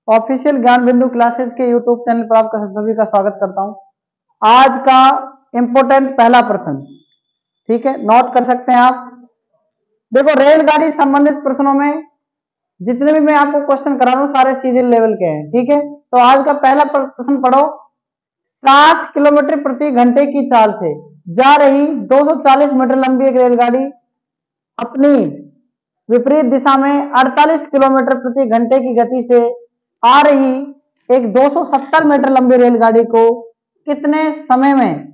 Official ज्ञान बिंदु classes के यूट्यूब चैनल पर आपका सभी का स्वागत करता हूं। आज का इंपोर्टेंट पहला प्रश्न, ठीक है, नोट कर सकते हैं आप। देखो, रेलगाड़ी संबंधित प्रश्नों में जितने भी मैं आपको क्वेश्चन करा रहा हूं सारे सीजन लेवल के हैं, ठीक है। तो आज का पहला प्रश्न पढ़ो। 60 किलोमीटर प्रति घंटे की चाल से जा रही 240 मीटर लंबी एक रेलगाड़ी अपनी विपरीत दिशा में 48 किलोमीटर प्रति घंटे की गति से आ रही एक 270 मीटर लंबी रेलगाड़ी को कितने समय में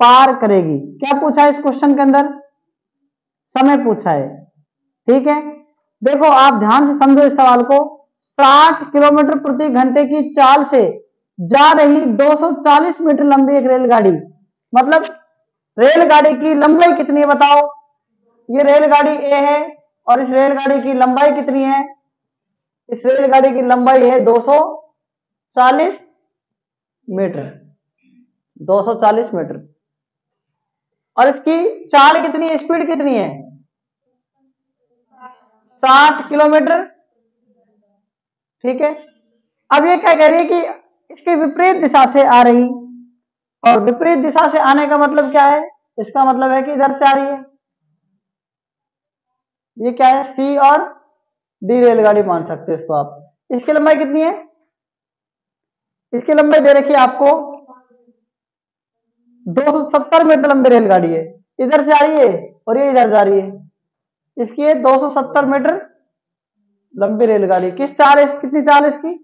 पार करेगी? क्या पूछा है इस क्वेश्चन के अंदर? समय पूछा है, ठीक है। देखो, आप ध्यान से समझो इस सवाल को। 60 किलोमीटर प्रति घंटे की चाल से जा रही 240 मीटर लंबी एक रेलगाड़ी, मतलब रेलगाड़ी की लंबाई कितनी है बताओ? ये रेलगाड़ी ए है और इस रेलगाड़ी की लंबाई कितनी है? इस रेलगाड़ी की लंबाई है 240 मीटर, 240 मीटर। और इसकी चाल कितनी है, स्पीड कितनी है? 60 किलोमीटर, ठीक है। अब ये क्या कह रही है कि इसके विपरीत दिशा से आ रही, और विपरीत दिशा से आने का मतलब क्या है? इसका मतलब है कि इधर से आ रही है। ये क्या है? सी और डी रेलगाड़ी मान सकते हैं इसको आप। इसकी लंबाई कितनी है? इसकी लंबाई दे रखी है आपको 270 मीटर लंबी रेलगाड़ी है, इधर से आ रही है और ये इधर जा रही है। इसकी है 270 मीटर लंबी रेलगाड़ी। किस चाल है? कितनी चाल है इसकी?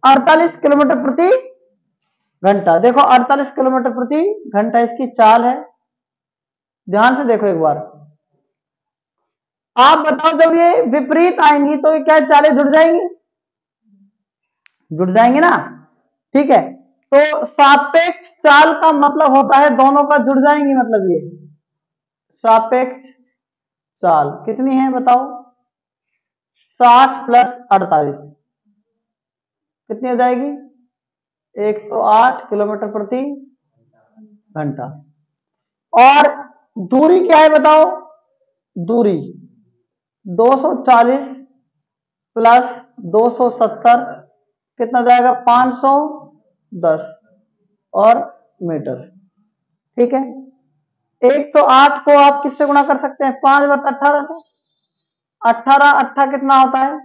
48 किलोमीटर प्रति घंटा। देखो, 48 किलोमीटर प्रति घंटा इसकी चाल है। ध्यान से देखो एक बार। आप बताओ, जब ये विपरीत आएंगी तो ये क्या चालें जुड़ जाएंगी? जुड़ जाएंगे ना, ठीक है। तो सापेक्ष चाल का मतलब होता है दोनों का जुड़ जाएंगी, मतलब ये सापेक्ष चाल कितनी है बताओ? 60 प्लस 48 कितनी हो जाएगी? 108 किलोमीटर प्रति घंटा। और दूरी क्या है बताओ? दूरी 240 प्लस 270 कितना जाएगा? 510 और मीटर, ठीक है। 108 को आप किससे गुणा कर सकते हैं? 5/18 से। 18 8 कितना होता है?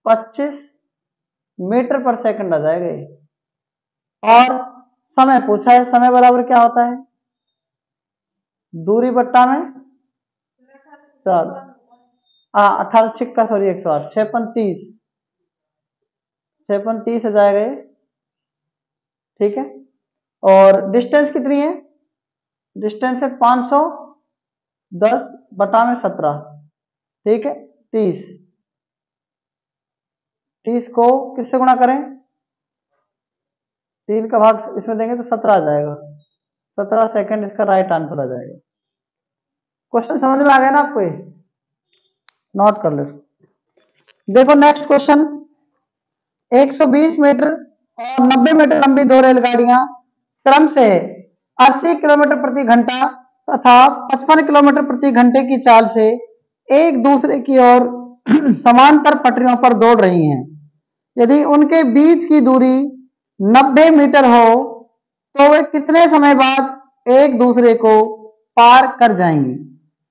25 मीटर पर सेकंड आ जाएगा ये। और समय पूछा है, समय बराबर क्या होता है? दूरी बट्टा में चाल। 18 छिक्का सॉरी 108 56 30 आ जाएगा ये, ठीक है। और डिस्टेंस कितनी है? डिस्टेंस है 510 बटा में 17, ठीक है। 30 को किससे गुणा करें? 3 का भाग इसमें देंगे तो 17 आ जाएगा। 17 सेकंड इसका राइट आंसर आ जाएगा। क्वेश्चन समझ में आ गया ना आपको? ये नोट कर लो इसको। देखो नेक्स्ट क्वेश्चन। 120 मीटर और 90 मीटर लंबी दो रेलगाड़ियां क्रम से 80 किलोमीटर प्रति घंटा तथा 55 किलोमीटर प्रति घंटे की चाल से एक दूसरे की ओर समांतर पटरियों पर दौड़ रही हैं। यदि उनके बीच की दूरी 90 मीटर हो तो वे कितने समय बाद एक दूसरे को पार कर जाएंगी?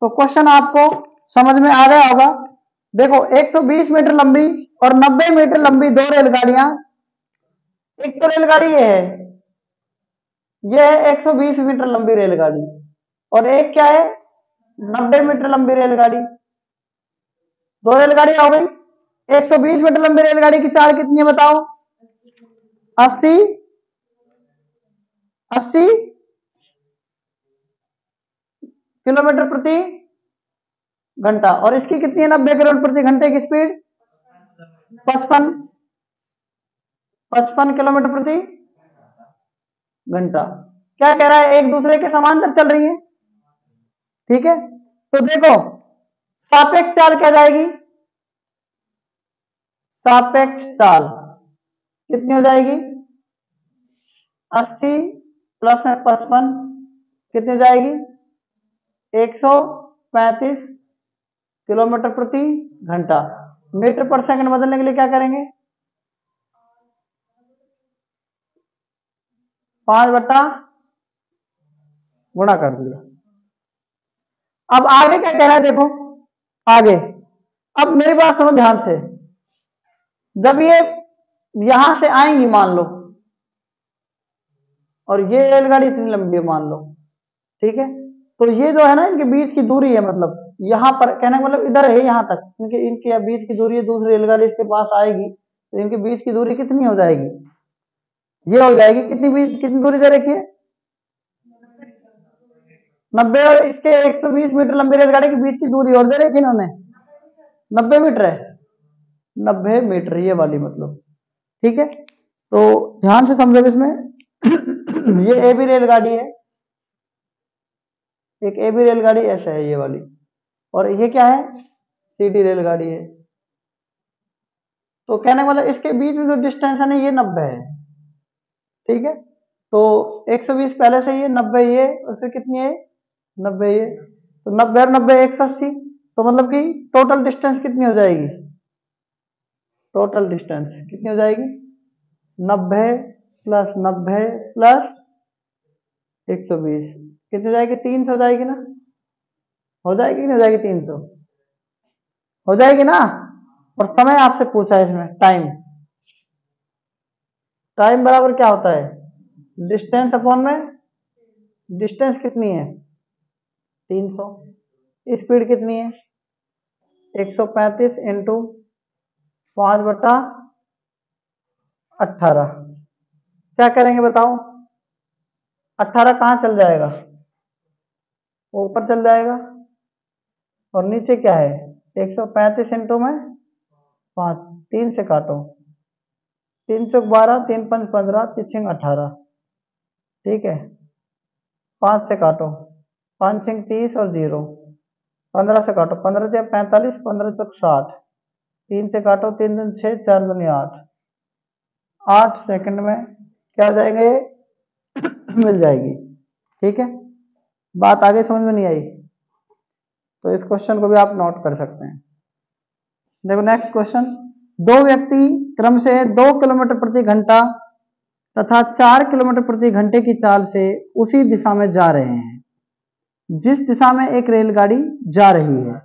तो क्वेश्चन आपको समझ में आ गया होगा। देखो, 120 मीटर लंबी और 90 मीटर लंबी दो रेलगाड़ियां, एक तो रेलगाड़ी ये है 120 मीटर लंबी रेलगाड़ी, और एक क्या है? 90 मीटर लंबी रेलगाड़ी। दो रेलगाड़ी हो गई। 120 मीटर लंबी रेलगाड़ी की चाल कितनी है बताओ? 80 किलोमीटर प्रति घंटा। और इसकी कितनी है? 90 किलोमीटर प्रति घंटे की स्पीड 55 किलोमीटर प्रति घंटा। क्या कह रहा है? एक दूसरे के समांतर चल रही है, ठीक है। तो देखो, सापेक्ष चाल क्या जाएगी, सापेक्ष चाल कितनी हो जाएगी, 80 प्लस में 55 कितनी जाएगी, 135 किलोमीटर प्रति घंटा। मीटर पर सेकंड बदलने के लिए क्या करेंगे, 5 बटा गुणा कर दिया। अब आगे क्या कह रहा है देखो, आगे अब मेरी बात सुनो ध्यान से, जब ये यहां से आएंगी मान लो, और ये रेलगाड़ी इतनी लंबी है मान लो, ठीक है, तो ये जो है ना इनके बीच की दूरी है, मतलब यहां पर कहने का मतलब इधर है यहां तक, इनके इनके बीच की दूरी है, दूसरी रेलगाड़ी इसके पास आएगी तो इनके बीच की दूरी कितनी हो जाएगी, ये हो जाएगी कितनी, बीच कितनी दूरी दे रखी है, 90, और इसके 120 मीटर लंबी रेलगाड़ी के बीच की दूरी और दे रखी इन्होंने 90 मीटर है, 90 मीटर ये वाली मतलब, ठीक है। तो ध्यान से समझो इसमें ये ए बी रेलगाड़ी है, एक ए बी रेलगाड़ी ऐसा है ये वाली, और ये क्या है, सी डी रेलगाड़ी है। तो कहने वाला इसके बीच में जो डिस्टेंस है ना ये 90 है, ठीक है। तो 120 पहले से ये 90 ये, और फिर कितनी है 90 ये, तो 90 और 90 180, तो मतलब कि टोटल डिस्टेंस कितनी हो जाएगी, टोटल डिस्टेंस कितनी हो जाएगी, 90 प्लस 90 प्लस 120 कितनी जाएगी, 300 जाएगी ना, हो जाएगी नहीं हो जाएगी, 300 हो जाएगी ना। और समय आपसे पूछा है इसमें, टाइम, टाइम बराबर क्या होता है, डिस्टेंस अपॉन में, डिस्टेंस कितनी है 300, स्पीड कितनी है 135 इंटू 5 बटा 18, क्या करेंगे बताओ, 18 कहाँ चल जाएगा, ऊपर चल जाएगा, और नीचे क्या है 135 इंटू में 5, 3 से काटो, 3 चौक 12, 3 5 15, 3 18, ठीक है, 5 से काटो, 5 6 30 और 0, 15 से काटो, 15 से 45, 15 चौक 60, 3 से काटो, 3 दूनी 6, 4 दूनी 8, 8 सेकंड में क्या हो जाएंगे मिल जाएगी, ठीक है। बात आगे समझ में नहीं आई तो इस क्वेश्चन को भी आप नोट कर सकते हैं। देखो नेक्स्ट क्वेश्चन, दो व्यक्ति क्रम से 2 किलोमीटर प्रति घंटा तथा 4 किलोमीटर प्रति घंटे की चाल से उसी दिशा में जा रहे हैं जिस दिशा में एक रेलगाड़ी जा रही है।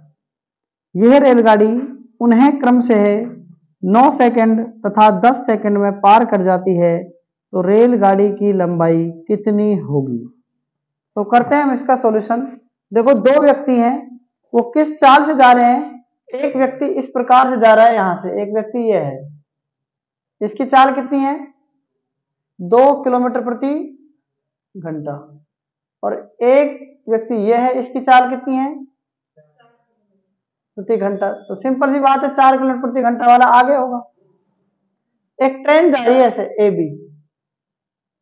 यह रेलगाड़ी उन्हें क्रम से 9 सेकंड तथा 10 सेकंड में पार कर जाती है, तो रेलगाड़ी की लंबाई कितनी होगी। तो करते हैं हम इसका सॉल्यूशन। देखो दो व्यक्ति हैं, वो किस चाल से जा रहे हैं, एक व्यक्ति इस प्रकार से जा रहा है यहां से, एक व्यक्ति ये है, इसकी चाल कितनी है 2 किलोमीटर प्रति घंटा, और एक व्यक्ति ये है, इसकी चाल कितनी है प्रति घंटा, तो सिंपल सी बात है 4 किलोमीटर प्रति घंटा वाला आगे होगा। एक ट्रेन जा रही है ऐसे ए बी,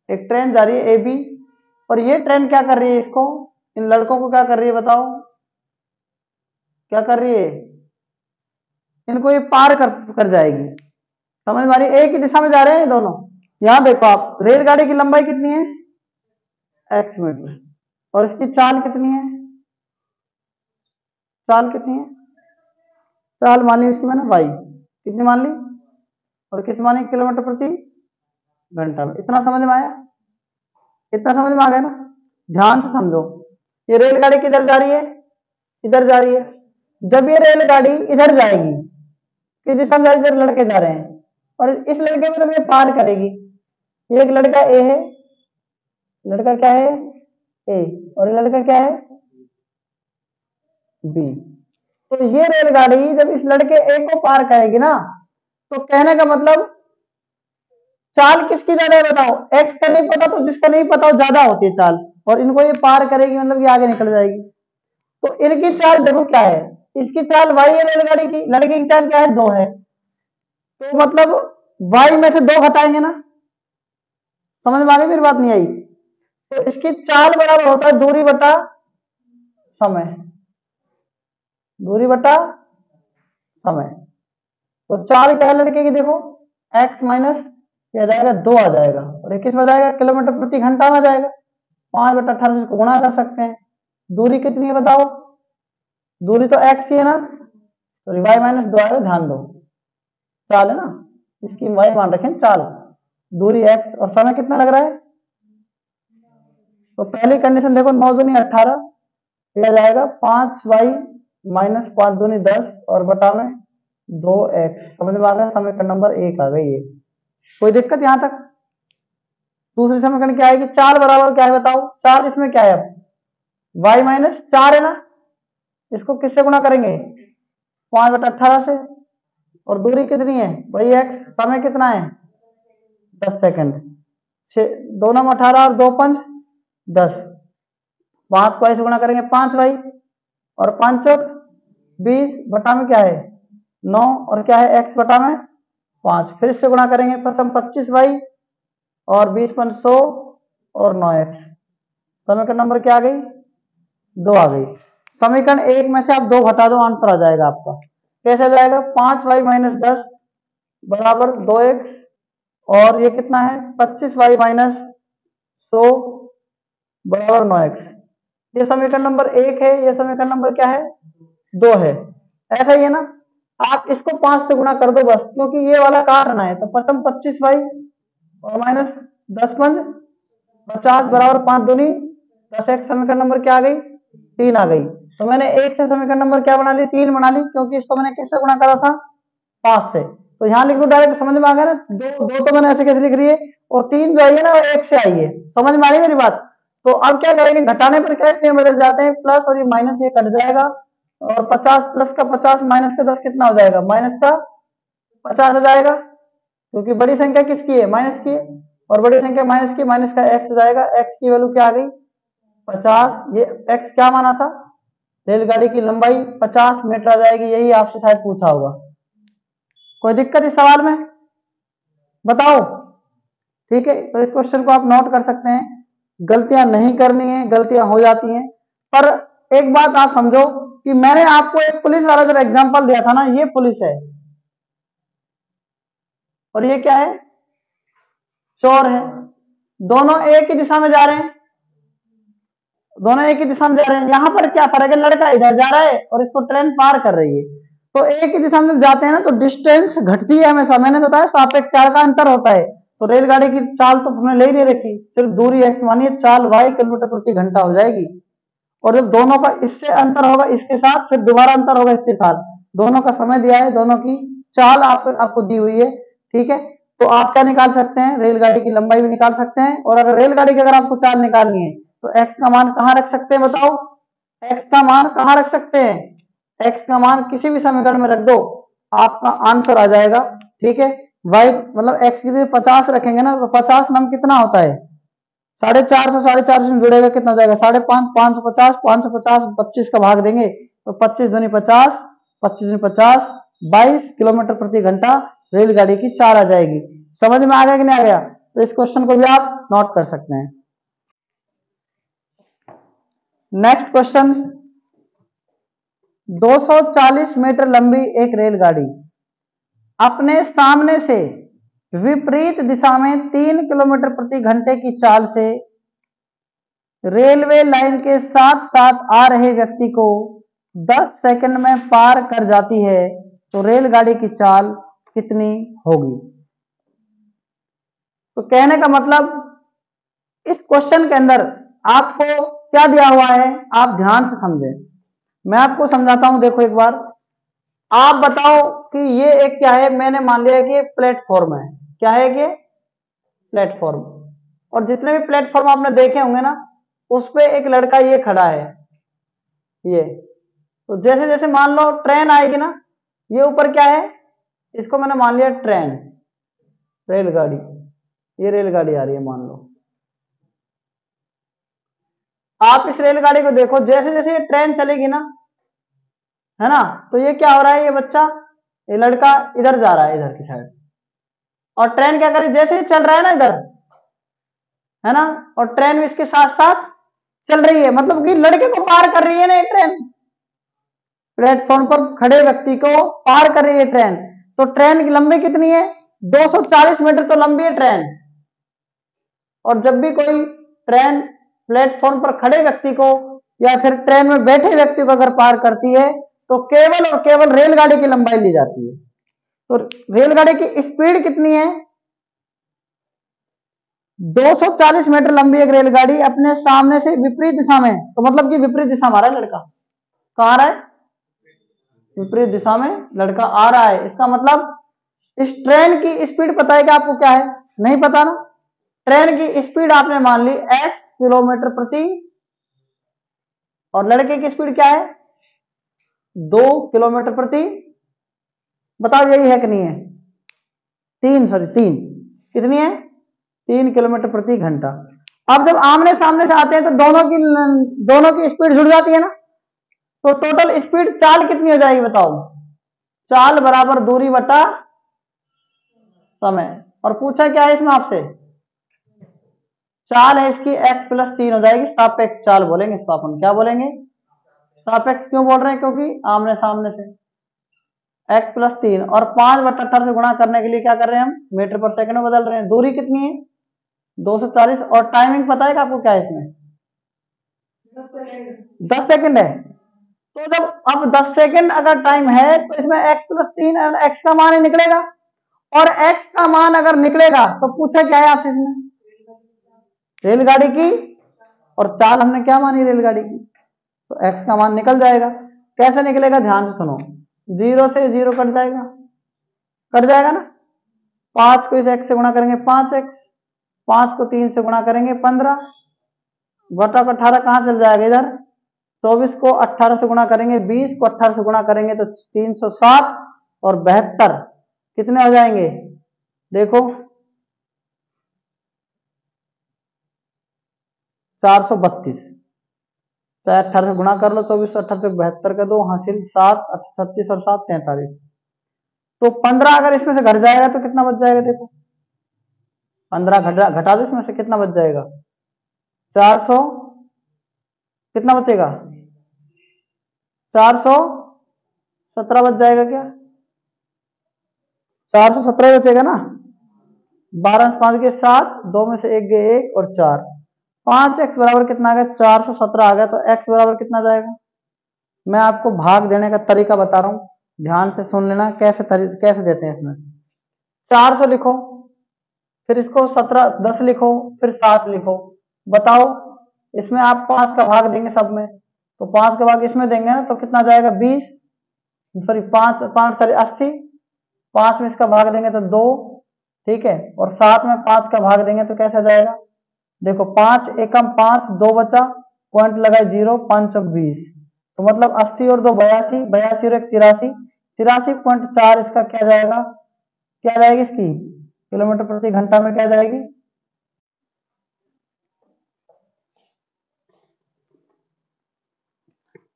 एक ट्रेन जा रही है ए बी, और ये ट्रेन क्या कर रही है, इसको इन लड़कों को क्या कर रही है बताओ, क्या कर रही है, इनको ये पार कर जाएगी, समझ में आ रही है, एक ही दिशा में जा रहे हैं दोनों। यहां देखो आप, रेलगाड़ी की लंबाई कितनी है x मीटर, और इसकी चाल कितनी है, चाल कितनी है, चाल मान ली इसकी मैंने y कितनी मान ली, और किस मानी किलोमीटर प्रति घंटा में। इतना समझ में आया, इतना समझ में आ गया ना। ध्यान से समझो, ये रेलगाड़ी किधर जा रही है, इधर जा रही है। जब ये रेलगाड़ी इधर जाएगी, कि जिस हम इधर लड़के जा रहे हैं, और इस लड़के में जब ये पार करेगी, एक लड़का ए है, लड़का क्या है ए, और ये लड़का क्या है बी। तो ये रेलगाड़ी जब इस लड़के ए को पार करेगी ना, तो कहने का मतलब चाल किसकी ज्यादा है बताओ, एक्स का नहीं पता तो जिसका नहीं पता वो ज्यादा होती है चाल, और इनको ये पार करेगी मतलब ये आगे निकल जाएगी। तो इनकी चाल देखो क्या है, इसकी चाल y है रेलगाड़ी की, लड़के की चाल क्या है 2 है, तो मतलब y में से 2 घटाएंगे ना, समझ में आ गई मेरी बात, नहीं आई। तो इसकी चाल बराबर होता है दूरी बटा समय, दूरी बटा समय। तो चाल क्या है लड़के की, देखो x माइनस ये आ जाएगा 2 आ जाएगा, और ये किस में जाएगा, किलोमीटर प्रति घंटा में जाएगा। 5/18 से गुणा कर सकते हैं। दूरी कितनी है बताओ, दूरी तो x ही है ना, तो y माइनस 2 आएगा, ध्यान दो चाल है ना, इसकी y मान रखें चाल, दूरी x और समय कितना लग रहा है। तो पहली कंडीशन देखो 9 दूनी 18, यह आ जाएगा 5y माइनस 5 दूनी 10 और बटा में 2x। समझ में आ गया, समीकरण नंबर 1 आ गई ये। कोई दिक्कत यहां तक। दूसरी समीकरण क्या आएगी, चाल बराबर क्या है बताओ, चाल इसमें क्या है, अब y माइनस 4 है ना, इसको किससे गुणा करेंगे, 5/18 से, और दूरी कितनी है वही x, समय कितना है 10 सेकंड। 2 9 18 और 2 5 10, 5 को ऐसे गुणा करेंगे 5y, और 5 चौक 20 बटा में क्या है 9, और क्या है x बटा में 5। फिर इससे गुणा करेंगे 25y और 20 5 100 और 9x। समीकरण नंबर क्या आ गई, 2 आ गई। समीकरण 1 में से आप 2 घटा दो, आंसर आ जाएगा आपका। कैसे आ जाएगा, 5y माइनस 10 बराबर 2x, और ये कितना है 25y माइनस 100 बराबर 9x। ये समीकरण नंबर 1 है, ये समीकरण नंबर क्या है 2 है। ऐसा ही है ना, आप इसको 5 से गुणा कर दो बस, क्योंकि ये वाला काटना है। तो प्रथम 25y और माइनस 10 5 50 बराबर 5 दूनी 10x। समीकरण नंबर क्या आ गई, 3 आ गई। तो मैंने 1 से समीकरण नंबर क्या बना ली, 3 बना ली, क्योंकि इसको मैंने किससे गुणा करा था 5 से। तो यहाँ लिख दो डायरेक्ट, समझ में आ गया ना। दो तो मैंने ऐसे कैसे लिख रही है, और 3 जो आई है ना वो 1 से आई है। समझ में आ रही है मेरी बात। तो अब क्या करेंगे, घटाने पर क्या चिन्ह बदल जाते हैं, प्लस और ये माइनस ये कट जाएगा, और 50 प्लस का 50 माइनस का 10 कितना हो जाएगा, माइनस का 50 हो जाएगा, क्योंकि बड़ी संख्या किसकी है माइनस की, और बड़ी संख्या माइनस की, माइनस का x हो जाएगा। x की वैल्यू क्या आ गई 50। ये x क्या माना था, रेलगाड़ी की लंबाई 50 मीटर आ जाएगी। यही आपसे शायद पूछा होगा। कोई दिक्कत इस सवाल में बताओ, ठीक है। तो इस क्वेश्चन को आप नोट कर सकते हैं। गलतियां नहीं करनी है, गलतियां हो जाती हैं, पर एक बात आप समझो कि मैंने आपको एक पुलिस वाला जब एग्जांपल दिया था ना, ये पुलिस है और ये क्या है चोर है। दोनों एक ही दिशा में जा रहे हैं, दोनों एक ही दिशा में जा रहे हैं। यहां पर क्या फर्क है, लड़का इधर जा रहा है और इसको ट्रेन पार कर रही है। तो एक ही दिशा में जाते हैं ना, तो डिस्टेंस घटती है हमेशा। मैंने बताया सापेक्ष चाल का अंतर होता है। तो रेलगाड़ी की चाल तो हमने ले ही नहीं रखी, सिर्फ दूरी x मानिए, चाल y किलोमीटर प्रति घंटा हो जाएगी। और जब दोनों का इससे अंतर होगा इसके साथ, फिर दोबारा अंतर होगा इसके साथ, दोनों का समय दिया है, दोनों की चाल आपको दी हुई है, ठीक है। तो आप क्या निकाल सकते हैं, रेलगाड़ी की लंबाई भी निकाल सकते हैं। और अगर रेलगाड़ी की अगर आपको चाल निकालनी है तो x का मान कहां रख सकते हैं बताओ, x का मान कहां रख सकते हैं, x का मान किसी भी समीकरण में रख दो, आपका आंसर आ जाएगा, ठीक है। y मतलब x की जगह 50 रखेंगे ना, तो 50 नम कितना होता है 450, 450 से जुड़ेगा कितना हो जाएगा 550, 550, 550 25 का भाग देंगे तो 25 दूनी 50, 25 दूनी 50, 22 किलोमीटर प्रति घंटा रेलगाड़ी की चाल आ जाएगी। समझ में आ गया कि नहीं आ गया। तो इस क्वेश्चन को भी आप नोट कर सकते हैं। नेक्स्ट क्वेश्चन, 240 मीटर लंबी एक रेलगाड़ी अपने सामने से विपरीत दिशा में 3 किलोमीटर प्रति घंटे की चाल से रेलवे लाइन के साथ साथ आ रहे व्यक्ति को 10 सेकंड में पार कर जाती है, तो रेलगाड़ी की चाल कितनी होगी। तो कहने का मतलब इस क्वेश्चन के अंदर आपको क्या दिया हुआ है, आप ध्यान से समझें। मैं आपको समझाता हूं, देखो एक बार। आप बताओ कि ये एक क्या है, मैंने मान लिया कि प्लेटफॉर्म है। क्या है कि प्लेटफॉर्म, और जितने भी प्लेटफॉर्म आपने देखे होंगे ना, उस पे एक लड़का ये खड़ा है, ये। तो जैसे जैसे मान लो ट्रेन आएगी ना, ये ऊपर क्या है, इसको मैंने मान लिया ट्रेन, रेलगाड़ी, ये रेलगाड़ी आ रही है मान लो। आप इस रेलगाड़ी को देखो, जैसे जैसे ये ट्रेन चलेगी ना, है ना, तो ये क्या हो रहा है, ये बच्चा, ये लड़का इधर जा रहा है, इधर की साइड, और ट्रेन क्या करे, जैसे ही चल रहा है ना इधर, है ना, और ट्रेन भी इसके साथ साथ चल रही है, मतलब कि लड़के को पार कर रही है ना ये ट्रेन। प्लेटफॉर्म पर खड़े व्यक्ति को पार कर रही है ट्रेन, तो ट्रेन की लंबाई कितनी है? 240 मीटर तो लंबी है ट्रेन। और जब भी कोई ट्रेन प्लेटफॉर्म पर खड़े व्यक्ति को या फिर ट्रेन में बैठे व्यक्ति को अगर पार करती है तो केवल और केवल रेलगाड़ी की लंबाई ली जाती है। तो रेलगाड़ी की स्पीड कितनी है? 240 मीटर लंबी एक रेलगाड़ी अपने सामने से विपरीत दिशा में, तो मतलब कि विपरीत दिशा में आ रहा है लड़का, कहां आ रहा है? विपरीत दिशा में लड़का आ रहा है। इसका मतलब इस ट्रेन की स्पीड पता है कि आपको क्या है? नहीं पता ना। ट्रेन की स्पीड आपने मान ली x किलोमीटर प्रति, और लड़के की स्पीड क्या है? 2 किलोमीटर प्रति, बताओ यही है कि नहीं है? 3 कितनी है? 3 किलोमीटर प्रति घंटा। अब जब आमने सामने से आते हैं तो दोनों की स्पीड जुड़ जाती है ना, तो टोटल स्पीड चाल कितनी हो जाएगी बताओ? चाल बराबर दूरी बटा समय। और पूछा क्या है इसमें आपसे? चाल है इसकी x प्लस 3 हो जाएगी, सापेक्ष चाल बोलेंगे इसको अपन। क्या बोलेंगे? सापेक्ष क्यों बोल रहे हैं? क्योंकि आमने सामने से x प्लस 3 और 5/18 से गुणा करने के लिए क्या कर रहे हैं हम? मीटर पर सेकंड में बदल रहे हैं। दूरी कितनी है? 240। और टाइमिंग पता है कि आपको क्या है इसमें? 10 सेकंड है। तो जब अब 10 सेकंड अगर टाइम है तो इसमें x प्लस 3 x का मान ही निकलेगा, और x का मान अगर निकलेगा तो पूछा क्या है आपसे इसमें? रेलगाड़ी की, और चाल हमने क्या मानी? रेलगाड़ी की। तो x का मान निकल जाएगा। कैसे निकलेगा? ध्यान से सुनो। 0 से 0 कट जाएगा, कट जाएगा ना। 5 को इस x से गुणा करेंगे 5x, 5 को 3 से गुणा करेंगे 15, बटा 18 कहां चल जाएगा? इधर। 24 को 18 से गुणा करेंगे 20, को 18 से गुणा करेंगे तो 360, और 72 कितने हो जाएंगे? देखो 432। चाहे 18 से गुणा कर लो, 24 18 से 72 का 2 हासिल 7, 36 और 7 43। तो 15 अगर इसमें से घट जाएगा तो कितना बच जाएगा? देखो 15 घटा दो इसमें से, कितना बच जाएगा? 400, कितना बचेगा? 417 बच जाएगा क्या? 417 बचेगा ना। 12 से 5 गए 7, 2 में से 1 गए 1 और 4। 5x बराबर कितना आ गया? 417 आ गया। तो x बराबर कितना जाएगा? मैं आपको भाग देने का तरीका बता रहा हूं, ध्यान से सुन लेना। कैसे देते हैं इसमें? 400 लिखो, फिर इसको 10 लिखो, फिर 7 लिखो। बताओ इसमें आप 5 का भाग देंगे सब में, तो 5 का भाग इसमें देंगे ना, तो कितना जाएगा? 20, सॉरी 5 सॉरी 80। 5 में इसका भाग देंगे तो 2, ठीक है। और 7 में 5 का भाग देंगे तो कैसा जाएगा? देखो 5 एकम 5, 2 बचा, पॉइंट लगाए 0, 5 चौक 20, तो मतलब 80 और 2 82, 82 और 1 83, 83.4 इसका क्या जाएगा? क्या जाएगी इसकी? किलोमीटर प्रति घंटा में क्या जाएगी?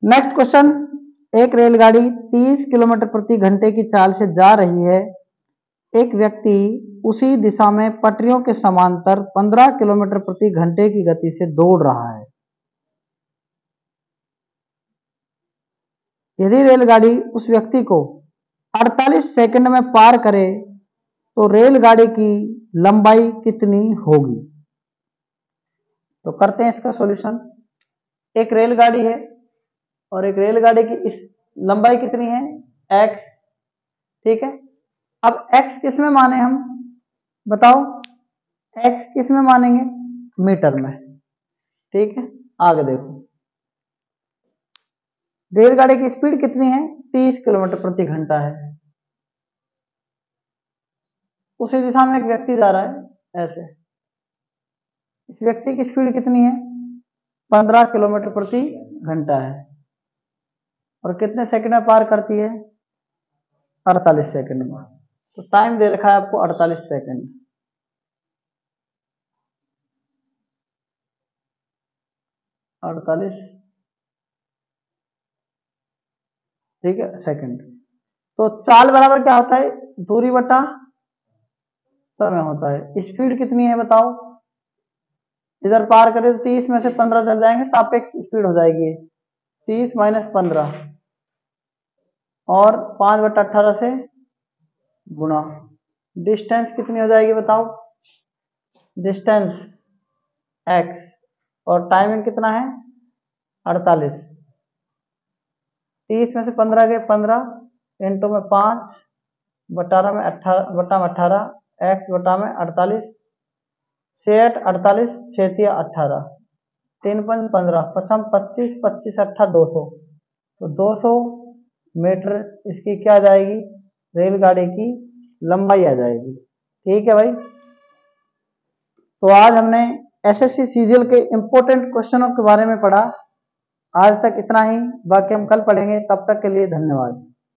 Next question. एक रेलगाड़ी 30 किलोमीटर प्रति घंटे की चाल से जा रही है। एक व्यक्ति उसी दिशा में पटरियों के समांतर 15 किलोमीटर प्रति घंटे की गति से दौड़ रहा है। यदि रेलगाड़ी उस व्यक्ति को 48 सेकंड में पार करे तो रेलगाड़ी की लंबाई कितनी होगी? तो करते हैं इसका सॉल्यूशन। एक रेलगाड़ी है और एक रेलगाड़ी की इस लंबाई कितनी है? x, ठीक है। अब x किस में माने हम? बताओ x किस में मानेंगे? मीटर में, ठीक है। आगे देखो, रेलगाड़ी की स्पीड कितनी है? 30 किलोमीटर प्रति घंटा है। उसी दिशा में एक व्यक्ति जा रहा है ऐसे। इस व्यक्ति की स्पीड कितनी है? 15 किलोमीटर प्रति घंटा है। और कितने सेकंड में पार करती है? 48 सेकंड में। तो टाइम दे रखा है आपको 48 सेकंड। ठीक है सेकंड। तो चाल बराबर क्या होता है? दूरी बटा समय होता है। स्पीड कितनी है बताओ? इधर पार करें तो 30 में से 15 चल जाएंगे, सापेक्ष स्पीड हो जाएगी 30 - 15। और 5/18 से गुणा। डिस्टेंस कितनी हो जाएगी बताओ? डिस्टेंस x और टाइमिंग कितना है 48। 30 में से 15 गए 15 इंटू में 5 बटा में 18 x बटा में 48 6 48 6 18 3 5 15 पचम 25 25 8 200। तो 200 मीटर इसकी क्या आ जाएगी? रेलगाड़ी की लंबाई आ जाएगी। ठीक है भाई। तो आज हमने एसएससी सीजीएल के इंपॉर्टेंट क्वेश्चनों के बारे में पढ़ा। आज तक इतना ही, बाकी हम कल पढ़ेंगे। तब तक के लिए धन्यवाद।